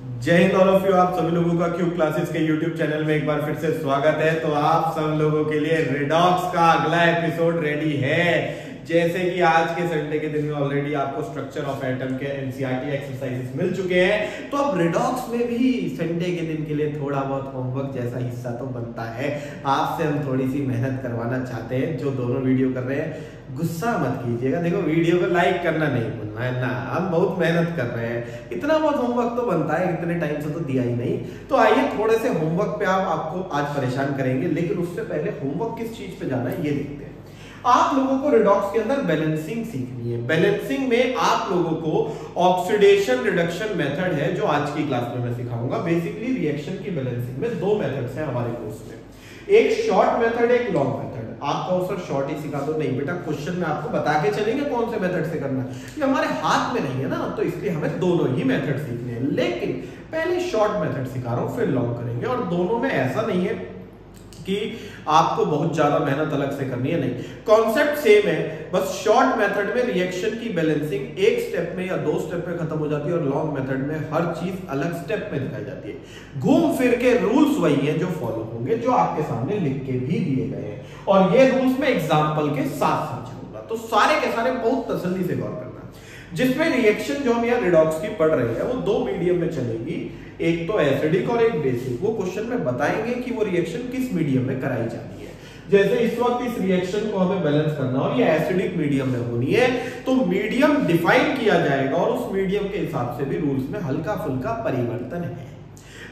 जय Hind all of you. आप सभी लोगों का क्यूब क्लासेस के यूट्यूब चैनल में एक बार फिर से स्वागत है। तो आप सब लोगों के लिए रिडॉक्स का अगला एपिसोड रेडी है। जैसे कि आज के संडे के दिन में ऑलरेडी आपको स्ट्रक्चर ऑफ एटम के एनसीईआरटी एक्सरसाइजेस मिल चुके हैं, तो अब रिडॉक्स में भी संडे के दिन के लिए थोड़ा बहुत होमवर्क जैसा हिस्सा तो बनता है। आपसे हम थोड़ी सी मेहनत करवाना चाहते हैं। जो दोनों वीडियो कर रहे हैं गुस्सा मत कीजिएगा, देखो वीडियो को लाइक करना नहीं भूलना है ना, हम बहुत मेहनत कर रहे हैं। इतना बहुत होमवर्क तो बनता है, इतने टाइम से तो दिया ही नहीं। तो आइए थोड़े से होमवर्क पे आपको आज परेशान करेंगे, लेकिन उससे पहले होमवर्क किस चीज पे जाना है ये देखते हैं। आप लोगों को रिडॉक्स के अंदर बैलेंसिंग सीखनी है। बैलेंसिंग में आप लोगों को ऑक्सीडेशन रिडक्शन मेथड है जो आज की क्लास में मैं सिखाऊंगा। बेसिकली रिएक्शन की बैलेंसिंग में दो मेथड्स हैं हमारे कोर्स में, एक शॉर्ट मेथड एक लॉन्ग मेथड। आपको सर शॉर्ट ही सिखा दो, नहीं बेटा क्वेश्चन में आपको बता के चलेंगे कौन से मेथड से करना है। ये हमारे हाथ में नहीं है ना, तो इसलिए हमें दोनों ही मेथड सीखने हैं। लेकिन पहले शॉर्ट मेथड सिखा रहा हूं, फिर लॉन्ग करेंगे। और दोनों में ऐसा नहीं है कि आपको बहुत ज्यादा मेहनत अलग से करनी है, नहीं, कॉन्सेप्ट सेम है। बस शॉर्ट मेथड में रिएक्शन की बैलेंसिंग एक स्टेप में या दो स्टेप में खत्म हो जाती है, और लॉन्ग मेथड में हर चीज अलग स्टेप में दिखाई जाती है। घूम फिर के रूल्स वही हैं जो फॉलो होंगे, जो आपके सामने लिख के भी दिए गए हैं, और ये रूल्स में एग्जाम्पल के साथ समझाऊंगा। तो सारे के सारे बहुत तसल्ली से गौर करना। जिसमें रिएक्शन जो हम यहाँ रिडॉक्स की पढ़ रहे हैं वो दो मीडियम में चलेगी, एक तो एसिडिक और एक बेसिक। वो क्वेश्चन में बताएंगे कि वो रिएक्शन किस मीडियम में कराई जाती है। जैसे इस वक्त इस रिएक्शन को हमें बैलेंस करना और ये एसिडिक मीडियम में होनी है, तो मीडियम डिफाइन किया जाएगा और उस मीडियम के हिसाब से भी रूल्स में हल्का फुल्का परिवर्तन है।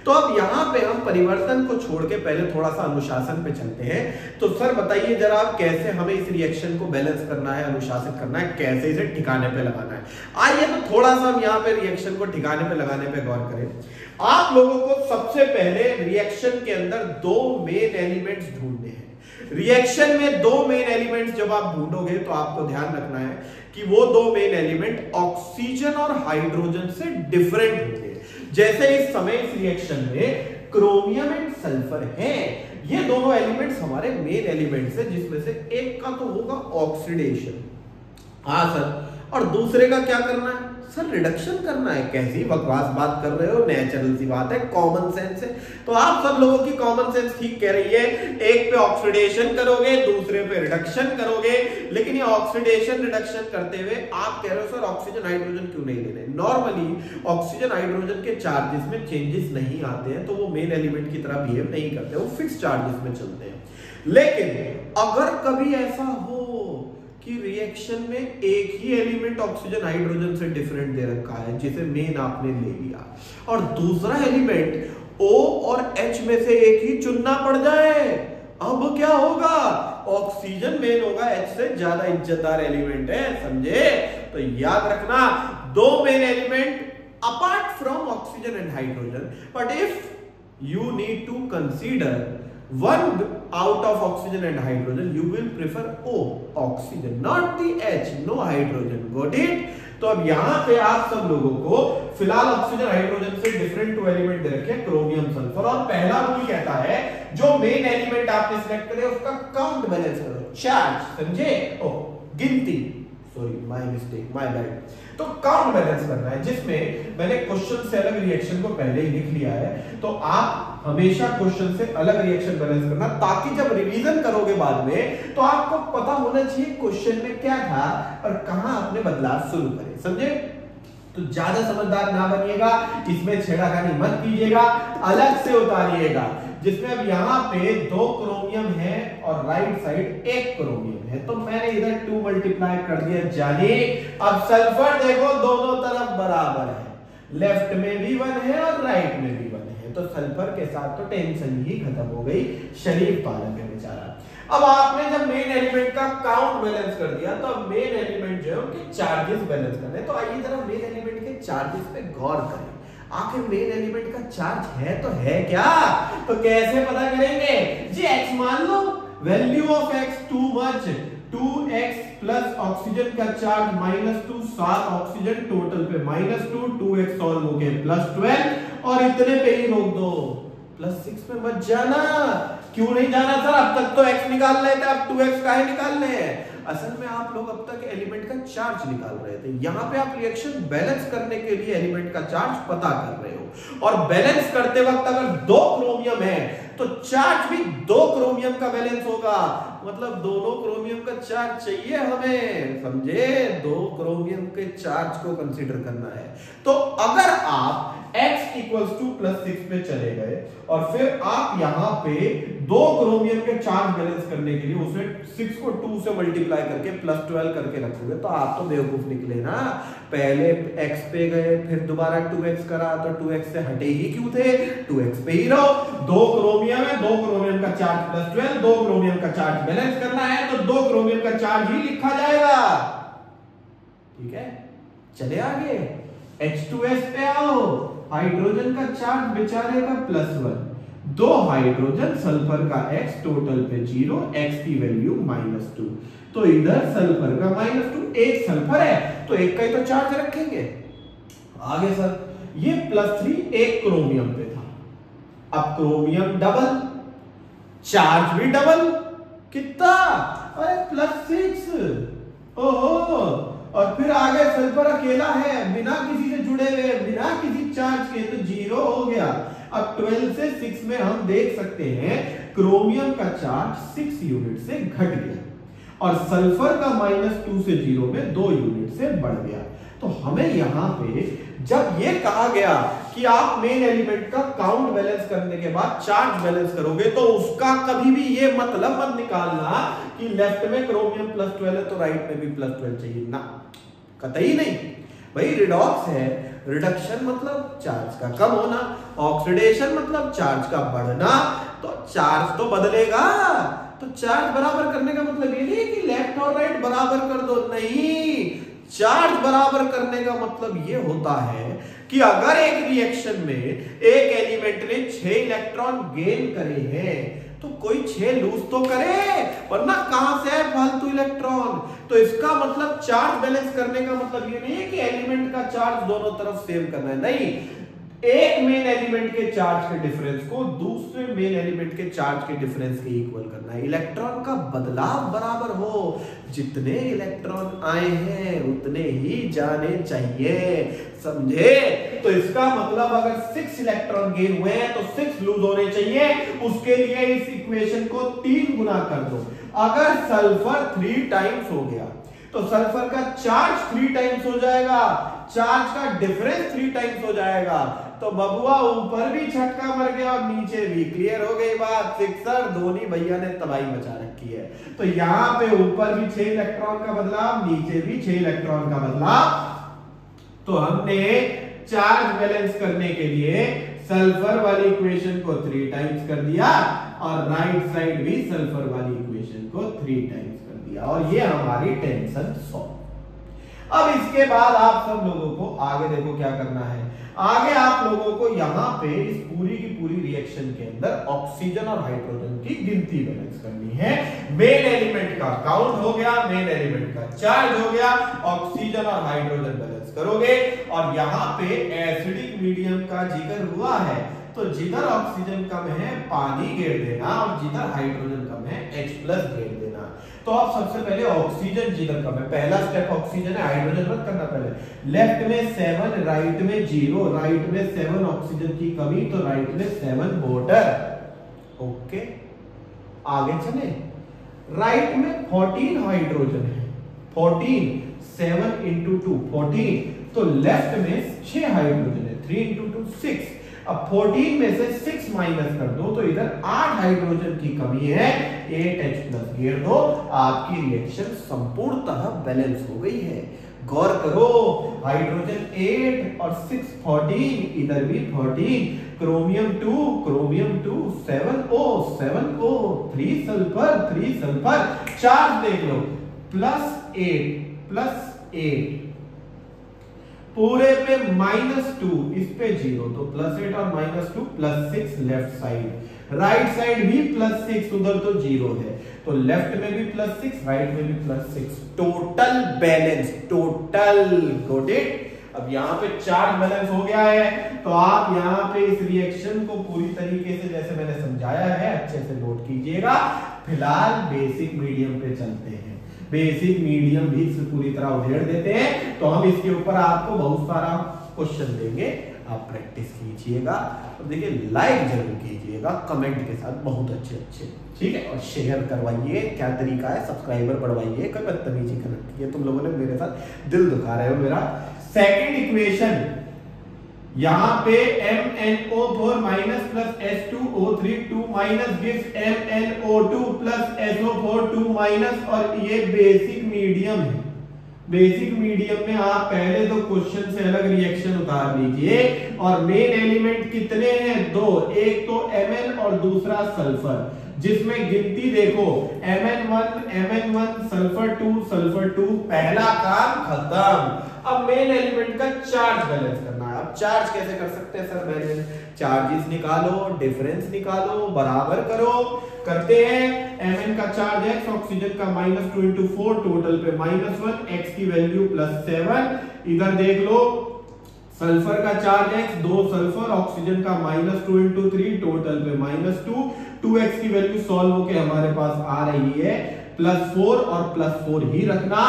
तो अब यहाँ पे हम परिवर्तन को छोड़ के पहले थोड़ा सा अनुशासन पे चलते हैं। तो सर बताइए जरा आप कैसे हमें इस रिएक्शन को बैलेंस करना है, अनुशासित करना है, कैसे इसे ठिकाने पे लगाना है। आइए तो थोड़ा सा हम यहाँ पे रिएक्शन को ठिकाने पे लगाने पे गौर करें। आप लोगों को सबसे पहले रिएक्शन के अंदर दो मेन एलिमेंट्स ढूंढने हैं। रिएक्शन में दो मेन एलिमेंट्स जब आप ढूंढोगे तो आपको ध्यान रखना है कि वो दो मेन एलिमेंट ऑक्सीजन और हाइड्रोजन से डिफरेंट होंगे। जैसे इस समय इस रिएक्शन में क्रोमियम एंड सल्फर है, ये दोनों एलिमेंट्स हमारे मेन एलिमेंट्स हैं, जिसमें से एक का तो होगा ऑक्सीडेशन, हाँ सर, और दूसरे का क्या करना है सर, रिडक्शन करना है। कैसी बकवास बात कर रहे हो, नेचुरल सी बात है, कॉमन सेंस है। तो आप सब लोगों की कॉमन सेंस ठीक कह रही है, एक पे ऑक्सीडेशन करोगे दूसरे पे रिडक्शन करोगे। लेकिन ये ऑक्सीडेशन रिडक्शन करते हुए आप कह रहे हो सर ऑक्सीजन हाइड्रोजन क्यों नहीं ले रहे। नॉर्मली ऑक्सीजन हाइड्रोजन के चार्जेस में चेंजेस नहीं आते हैं, तो वो मेन एलिमेंट की तरह बिहेव नहीं करते, वो फिक्स चार्जेस में चलते हैं। लेकिन अगर कभी ऐसा हो कि रिएक्शन में एक ही एलिमेंट ऑक्सीजन हाइड्रोजन से डिफरेंट दे रखा है, जिसे मेन आपने ले लिया, और दूसरा एलिमेंट O और H में से एक ही चुनना पड़ जाए, अब क्या होगा, ऑक्सीजन मेन होगा, H से ज्यादा इज्जतदार एलिमेंट है, समझे। तो याद रखना दो main element apart from oxygen and hydrogen, but if you need to consider one out of oxygen and hydrogen, you will prefer O, oxygen, not the H, no hydrogen. Got it? तो अब यहाँ पे आप सब लोगों को फिलहाल oxygen hydrogen से डिफरेंट टू एलिमेंट दे रखे हैं, क्रोमियम सल्फर, और पहला रूल कहता है जो मेन एलिमेंट आपने सिलेक्ट करे उसका काउंट बैलेंस करो, चार्ज, समझे, ओ गिनती, sorry my mistake, my bad. तो काउंट बैलेंस करना है, जिसमें मैंने क्वेश्चन से अलग रिएक्शन को पहले ही लिख लिया है। तो आप हमेशा क्वेश्चन से अलग रिएक्शन बैलेंस करना, ताकि जब रिवीजन करोगे बाद में तो आपको पता होना चाहिए क्वेश्चन में क्या था और कहां आपने बदलाव शुरू करे, समझे। तो ज्यादा समझदार ना बनिएगा, इसमें छेड़खानी मत कीजिएगा, अलग से उतारिएगा। जिसमें अब यहाँ पे दो क्रोमियम है और राइट साइड एक क्रोमियम है, तो मैंने इधर 2 मल्टीप्लाई कर दिया, जाने अब सल्फर देखो दोनों तरफ बराबर है, लेफ्ट में भी 1 है और राइट में भी 1 है, तो सल्फर के साथ तो टेंशन ही खत्म हो गई, शरीफ पालक है बेचारा। अब आपने जब मेन एलिमेंट का काउंट बैलेंस कर दिया, तो अब मेन एलिमेंट जो है उनके चार्जेस बैलेंस करने। तो आइए जरा मेन एलिमेंट के चार्जेस पे गौर करें। आखिर मेन एलिमेंट का चार्ज है तो है क्या, तो कैसे पता करेंगे जी, x मान लो, value of x to much 2x plus oxygen का चार्ज -2, 7 ऑक्सीजन टोटल पे -2, 2x सॉल्व हो गए +12, और इतने पे ही रोक दो, +6 में मत जाना। क्यों नहीं जाना सर? अब तक तो x निकाल रहे थे, अब 2x काहे निकाल रहे हैं? असल में आप लोग अब तक एलिमेंट का चार्ज निकाल रहे थे। यहाँ पे आप रिएक्शन बैलेंस करने के लिए एलिमेंट का चार्ज पता कर रहे हो, और बैलेंस करते वक्त अगर 2 क्रोमियम है तो चार्ज भी 2 क्रोमियम का बैलेंस होगा। मतलब दोनों क्रोमियम का चार्ज चाहिए हमें, समझे? 2 क्रोमियम के चार्ज को कंसीडर करना है। तो अगर आप x = +6 पे चले गए और फिर आप यहां पे 2 क्रोमियम के चार्ज बैलेंस करने के लिए उसे 6 को 2 से मल्टीप्लाई करके +12 करके रखोगे, तो आप तो बेवकूफ निकले ना। पहले x पे गए, फिर दोबारा 2x करा, तो 2x से हटे ही क्यों थे? 2x पे ही रहो। 2 क्रोमियम है, 2 क्रोमियम का चार्ज +12, 2 क्रोमियम का चार्ज बैलेंस करना है, तो 2 क्रोमियम का चार्ज ही लिखा जाएगा। ठीक है, चले आगे। H2S पे आओ, हाइड्रोजन का चार्ज बेचारे का +1, 2 हाइड्रोजन, सल्फर का X, टोटल पे 0, X की वैल्यू -2, तो इधर सल्फर का -2, एक सल्फर है तो एक का ही तो चार्ज रखेंगे। आगे सर, ये +3 एक क्रोमियम पे था, अब क्रोमियम डबल, चार्ज भी डबल, कितना? अरे +6। ओहो, और फिर आगे सल्फर अकेला है, बिना किसी से जुड़े हुए, बिना किसी चार्ज के, तो 0 हो गया। अब 12 से 6 में हम देख सकते हैं क्रोमियम का चार्ज 6 यूनिट से घट गया, और सल्फर का -2 से 0 में 2 यूनिट से बढ़ गया। तो हमें यहां पे जब ये कहा गया कि आप मेन एलिमेंट का काउंट बैलेंस करने के बाद चार्ज बैलेंस करोगे, तो उसका कभी भी ये मतलब मत निकालना कि लेफ्ट में क्रोमियम +12 है तो राइट में भी +12 चाहिए ना, कतई नहीं भाई। रिडॉक्स है, रिडक्शन मतलब चार्ज का कम होना, ऑक्सीडेशन मतलब चार्ज का बढ़ना, तो चार्ज तो बदलेगा। तो चार्ज बराबर करने का मतलब ये नहीं कि लेफ्ट और राइट बराबर कर दो, नहीं। चार्ज बराबर करने का मतलब ये होता है कि अगर एक रिएक्शन में एक एलिमेंट ने 6 इलेक्ट्रॉन गेन करे हैं, तो कोई 6 लूज तो करे, वरना कहां से है फालतू इलेक्ट्रॉन? तो इसका मतलब चार्ज बैलेंस करने का मतलब ये नहीं है कि एलिमेंट का चार्ज दोनों तरफ सेम करना है, नहीं। एक मेन एलिमेंट के चार्ज के डिफरेंस को दूसरे मेन एलिमेंट के चार्ज के डिफरेंस के इक्वल करना है। इलेक्ट्रॉन का बदलाव बराबर हो, जितने इलेक्ट्रॉन आए हैं उतने ही जाने चाहिए, समझे? तो इसका मतलब अगर 6 इलेक्ट्रॉन गेन हुए हैं तो 6 लूज होने चाहिए। उसके लिए इस इक्वेशन को 3 गुना कर दो। अगर सल्फर 3 टाइम्स हो गया तो सल्फर का चार्ज 3 टाइम्स हो जाएगा, चार्ज का डिफरेंस 3 टाइम्स हो जाएगा। तो बबुआ ऊपर भी झटका मर गया और नीचे भी। क्लियर हो गई बात? सिक्सर धोनी भैया ने तबाही मचा रखी है। तो यहां पे ऊपर भी 6 इलेक्ट्रॉन का बदलाव, नीचे भी 6 इलेक्ट्रॉन का बदलाव। तो हमने चार्ज बैलेंस करने के लिए सल्फर वाली इक्वेशन को 3 टाइम्स कर दिया, और राइट साइड भी सल्फर वाली इक्वेशन को 3 टाइम्स कर दिया, और ये हमारी टेंशन सॉल्व। अब इसके बाद आप सब लोगों को आगे देखो क्या करना है। आगे आप लोगों को यहां पे इस पूरी की पूरी रिएक्शन के अंदर ऑक्सीजन और हाइड्रोजन की गिनती बैलेंस करनी है। मेन एलिमेंट का काउंट हो गया, मेन एलिमेंट का चार्ज हो गया, ऑक्सीजन और हाइड्रोजन बैलेंस करोगे। और यहां पे एसिडिक मीडियम का जिक्र हुआ है, तो जिधर ऑक्सीजन कम है पानी घेर देना, और जिधर हाइड्रोजन कम है H+ घेर देना। तो आप सबसे पहले ऑक्सीजन जिधर कम है, पहला स्टेप ऑक्सीजन है, हाइड्रोजन मत करना। पहले लेफ्ट में 7, राइट में 0, राइट में 7 ऑक्सीजन की कमी, तो राइट में 7 वाटर। ओके, आगे चले। राइट में 14 हाइड्रोजन है, 14, 7 × 2 14, तो लेफ्ट में 6 हाइड्रोजन है, 3 × 2 6। अब 14 में से 6 माइनस कर दो, तो इधर 8 हाइड्रोजन की कमी है, 8H+ घेर दो। आपकी रिएक्शन संपूर्णतः बैलेंस हो गई है। गौर करो, हाइड्रोजन 8 और 6 14, इधर भी 14, क्रोमियम 2 7O 3 सल्फर, चार्ज देख लो, +8 पूरे पे -2, इस पे 0, तो +8 और -2 +6 लेफ्ट साइड। राइट साइड भी +6, उधर तो 0 है, तो लेफ्ट में भी +6, राइट में भी +6। Total balance, total, got it? अब यहाँ पे चार्ज बैलेंस हो गया है, तो आप यहाँ पे इस रिएक्शन को पूरी तरीके से जैसे मैंने समझाया है अच्छे से नोट कीजिएगा। फिलहाल बेसिक मीडियम पे चलते हैं। बेसिक मीडियम भी पूरी तरह उधेड़ देते हैं, तो हम इसके ऊपर आपको बहुत सारा क्वेश्चन देंगे, आप प्रैक्टिस कीजिएगा। और देखिए लाइक जरूर कीजिएगा कमेंट के साथ, बहुत अच्छे अच्छे, ठीक है। और शेयर करवाइए, क्या तरीका है, सब्सक्राइबर बढ़वाइए, कोई बदतमीजी कर रखी है तुम लोगों ने, मेरे साथ दिल दुखा रहे हो मेरा। सेकंड इक्वेशन यहाँ पे MnO4 minus plus H2O3 2 minus gives MnO2 plus SO4 2 minus, और ये बेसिक मीडियम है। बेसिक मीडियम में आप पहले तो क्वेश्चन से अलग रिएक्शन उतार लीजिए, और मेन एलिमेंट कितने हैं, दो, एक तो Mn और दूसरा सल्फर, जिसमें गिनती देखो Mn1 सल्फर 2, पहला काम खत्म। अब मेन एलिमेंट का चार्ज बैलेंस करना है। अब चार्ज कैसे कर सकते हैं सर, बैलेंस, चार्जेस निकालो, डिफरेंस निकालो, बराबर करो, करते हैं। Mn का चार्ज x, ऑक्सीजन का -2 × 4, टोटल पे -1, x की वैल्यू +7। इधर देख लो सल्फर का चार्ज x, 2 सल्फर, ऑक्सीजन का -2 × 3, टोटल पे -2, 2x की वैल्यू सॉल्व होके हमारे पास आ रही है +4, और +4 ही रखना,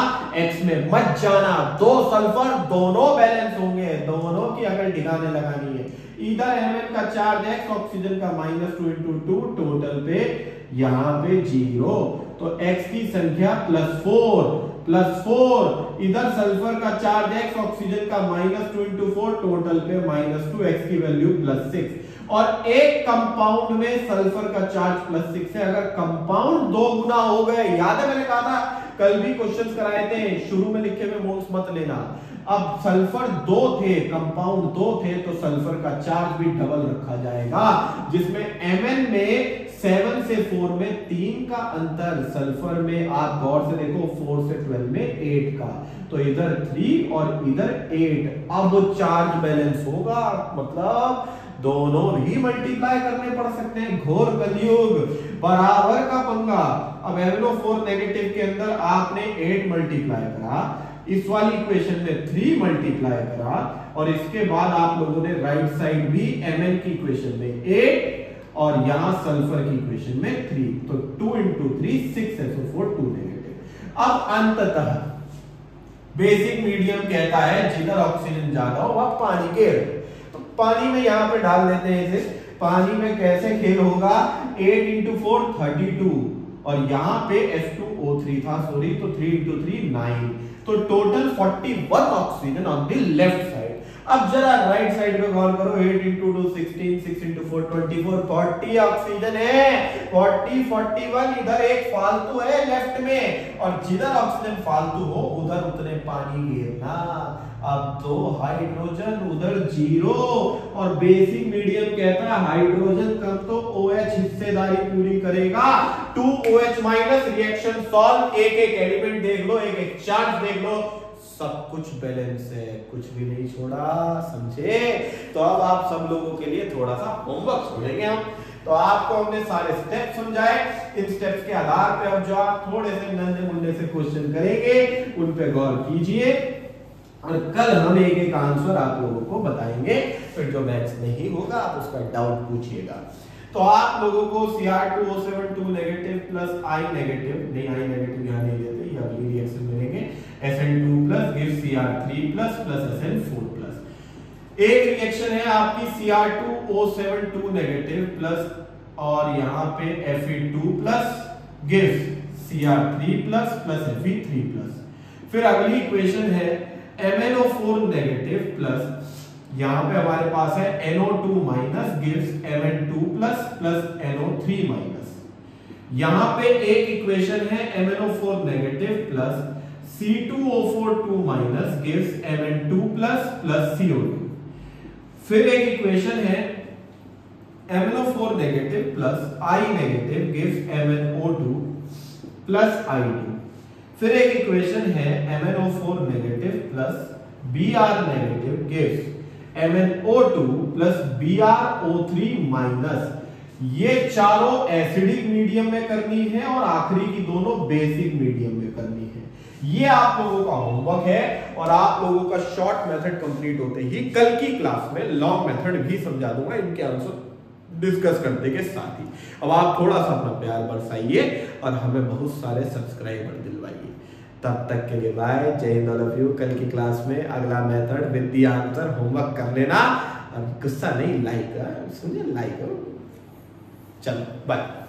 x में मत जाना। 2 सल्फर दोनों बैलेंस होंगे, दोनों की अगर ठिकाने लगानी है। इधर Mn का चार्ज x, ऑक्सीजन का -2 × 2, टोटल पे यहाँ पे 0, तो x की संख्या +4, इधर सल्फर का चार्ज x, ऑक्सीजन का -2 × 4, टोटल पे -2, x की वैल्यू +6। और एक कंपाउंड में सल्फर का चार्ज +6 है। अगर कंपाउंड 2 गुना हो गए, याद है मैंने कहा था, कल भी क्वेश्चंस कराए थे, शुरू में लिखे हुए नोट्स मत लेना। अब सल्फर 2 थे, कंपाउंड 2 थे, तो सल्फर का चार्ज भी डबल रखा जाएगा, जिसमें Mn में 7 से 4 में 3 का अंतर, सल्फर में आप गौर से देखो 4 से 12 में 8 का, तो इधर 3 और इधर 8। अब चार्ज बैलेंस होगा, मतलब दोनों ही मल्टीप्लाई करने पड़ सकते हैं। घोर कलयुग, बराबर का पंगा। अब MnO4 नेगेटिव के अंदर आपने 8 मल्टीप्लाई करा, इस वाली इक्वेशन में 3 मल्टीप्लाई करा, और इसके बाद आप लोगों ने राइट साइड भी Mn की इक्वेशन में 8 और यहां सल्फर की इक्वेशन में 3, तो 2 × 3 6 SO4 2 नेगेटिव। अब अंततः बेसिक मीडियम कहता है जिधर ऑक्सीजन ज्यादा हो वह पानी के, तो पानी में यहां पे डाल देते हैं इसे। पानी में कैसे खेल होगा, 8 × 4 32, और यहां पे H2O3 था, सॉरी, तो 3 × 3 9, तो total 41 oxygen on the left side. अब जरा राइट साइड पे गौर करो, 8 × 2 16, 6 × 4 24, 40 ऑक्सीजन है, 40 41, इधर एक फालतू है लेफ्ट में, और जिधर ऑक्सीजन फालतू हो उधर उतने पानी गिरना। अब 2 हाइड्रोजन, उधर 0, और बेसिक मीडियम कहता है हाइड्रोजन कम तो OH हिस्सेदारी पूरी करेगा, 2OH- रिएक्शन सॉल्व, एक एक एलिमेंट देख लो, एक एक चार्ज देख लो, सब कुछ बैलेंस है, कुछ भी नहीं छोड़ा, समझे। तो अब आप सब लोगों के लिए थोड़ा सा होमवर्क छोड़ेंगे हम। तो आपको हमने सारे स्टेप समझाए, इन स्टेप्स के आधार पे अब जो आप थोड़े से नन्हे मुन्ने से क्वेश्चन करेंगे उन पे गौर कीजिए, और कल हम एक एक आंसर आप लोगों को बताएंगे। फिर जो मैथ्स नहीं होगा आप उसका डाउट पूछिएगा। तो आप लोगों को Cr2O7 2 negative plus I negative, नहीं I नेगेटिव यहाँ नहीं देते, ये अगली रिएक्शन मिलेंगे, Sn2 plus give Cr3 plus plus Sn4 plus. एक रिएक्शन है आपकी Cr2O7 2 नेगेटिव प्लस, और यहाँ पे Fe2 plus give Cr3 plus plus Fe3 plus. फिर अगली इक्वेशन है MnO4 नेगेटिव प्लस, यहां पे हमारे पास है NO2 minus gives Mn2 plus plus NO3 minus. यहां पे एक इक्वेशन है MnO4 negative plus C2O4 2 minus gives Mn2 plus plus CO2। फिर एक इक्वेशन है MnO4 negative plus I negative gives MnO2 plus I2। फिर एक इक्वेशन है MnO4 negative plus Br negative gives MnO2 plus BrO3 minus. ये चारों acidic medium में करनी है और आखिरी की दोनों बेसिक मीडियम में करनी है। ये आप लोगों का होमवर्क है और आप लोगों का शॉर्ट मेथड कंप्लीट होते ही कल की क्लास में लॉन्ग मेथड भी समझा दूंगा इनके आंसर डिस्कस करते के साथ ही। अब आप थोड़ा सा अपना प्यार बरसाइए और हमें बहुत सारे सब्सक्राइबर दिलवाइए। तब तक के लिए बाय, जय हिंद ऑल ऑफ यू। कल की क्लास में अगला method with the answer homework कर लेना और गुस्सा नहीं, लाइक समझे, लाइक करो। चलो बाय।